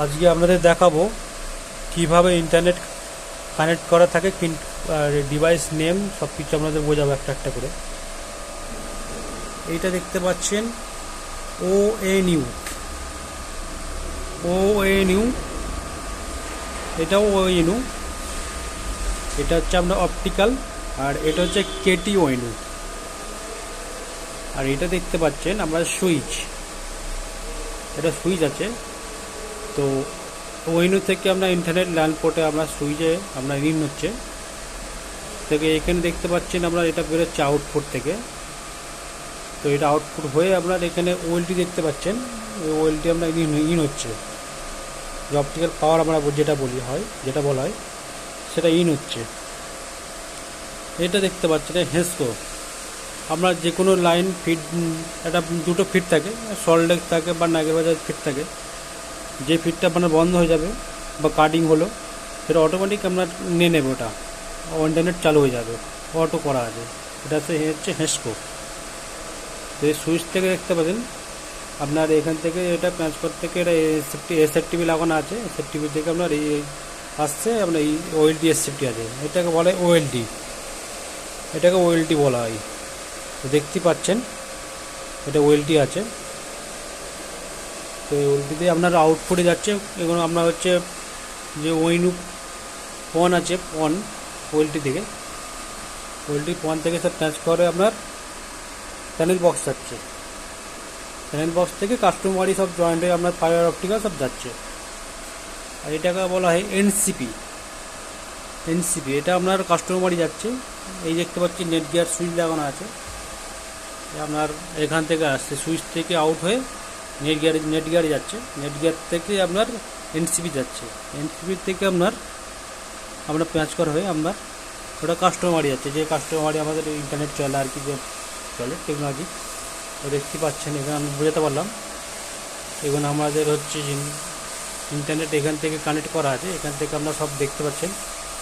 আজকে আপনাদের দেখাবো কিভাবে ইন্টারনেট কানেক্ট করা থাকে, ডিভাইস নেম সব কিছু আপনাদের বোঝাবো একটা একটা করে। এইটা দেখতে পাচ্ছেন ONU, এটাও ONU, এটা হচ্ছে আপনার অপটিক্যাল, আর এটা হচ্ছে KTONU। আর এটা দেখতে পাচ্ছেন আমরা সুইচ, এটা সুইচ আছে। তো ONU থেকে আমরা ইন্টারনেট ল্যান্ড পোর্টে আমরা সুইচে আমরা ইন হচ্ছে থেকে এখানে দেখতে পাচ্ছেন আমরা এটা বেরোচ্ছে আউটপুট থেকে। তো এটা আউটপুট হয়ে আপনার এখানে OLT দেখতে পাচ্ছেন, ওই OLT আমরা ইন হচ্ছে, যে অপটিক্যাল পাওয়ার আমরা যেটা বলা হয় সেটা ইন হচ্ছে। এটা দেখতে পাচ্ছেন হেসকো, আমরা যে কোনো লাইন ফিড, একটা দুটো ফিড থাকে, সল্টলেক থাকে বা নাগেরবাজার ফিড থাকে, যে ফিডটা আপনার বন্ধ হয়ে যাবে বা কাটিং হলো সেটা অটোমেটিক আমরা নিয়ে নেবে, ওটা ইন্টারনেট চালু হয়ে যাবে, অটো করা আছে। এটা হচ্ছে হেসকো। তো এই সুইচ থেকে দেখতে পাচ্ছেন আপনার এখান থেকে এটা ট্রান্সফার থেকে এটা SFTP লাগানো আছে, SFTP থেকে আপনার এই আসছে আপনার এই OLT SFTP আছে, এটাকে বলে OLT, এটাকে OLT বলা হয়। তো দেখতে পাচ্ছেন এটা OLT আছে। তো OLT দিয়ে আপনার আউটপুটে যাচ্ছে, এগুলো আপনার হচ্ছে যে ONU পন আছে, পন OLT থেকে, OLT পন থেকে সব ট্রান্সফারে আপনার প্যানেল বক্স যাচ্ছে, প্যানেল বক্স থেকে কাস্টমারি সব জয়েন্ট হয়ে আপনার ফাইবার অপটিক্যাল সব যাচ্ছে। আর এটাকে বলা হয় NCP, এটা আপনার কাস্টমারি যাচ্ছে। এই দেখতে পাচ্ছি নেট গিয়ার সুইচ লাগানো আছে, আপনার এখান থেকে আসছে, সুইচ থেকে আউট হয়ে নেট গিয়ারে যাচ্ছে, নেট গিয়ার থেকে আপনার NCP যাচ্ছে, NCP থেকে আপনার প্যাচ করা হয়ে আপনার ওটা কাস্টমারি যাচ্ছে, যে কাস্টমারি আমাদের ইন্টারনেট চলে আর কি, যে চলে টেকনোলজি। তো দেখতে পাচ্ছেন এখানে আমি বোঝাতে পারলাম, এখানে আমাদের হচ্ছে ইন্টারনেট এখান থেকে কানেক্ট করা আছে, এখান থেকে আপনারা সব দেখতে পাচ্ছেন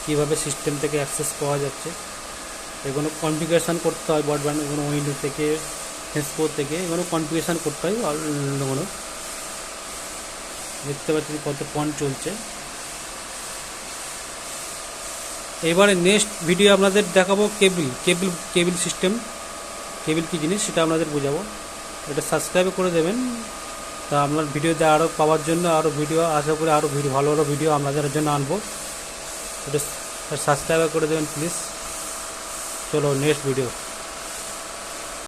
কীভাবে সিস্টেম থেকে অ্যাক্সেস পাওয়া যাচ্ছে। এগুলো কনফিগারেশান করতে হয় ব্রডব্যান্ড, এগুলো ONU থেকে হেসকো থেকে এগুলো কনফিগারেশান করতে হয়। এগুলো দেখতে পাচ্ছেন কত পয়েন্ট চলছে। এবারে নেক্সট ভিডিও আপনাদের দেখাবো কেবিল সিস্টেম, কেবিল কী জিনিস সেটা আপনাদের বোঝাবো। এটা সাবস্ক্রাইব করে দেবেন, তা আপনার ভিডিওতে আরও পাওয়ার জন্য, আরও ভিডিও আশা করি আরও ভালো ভালো ভিডিও আপনাদের জন্য আনবো। এটা সাবস্ক্রাইব করে দেবেন প্লিজ। চলো নেক্সট ভিডিও।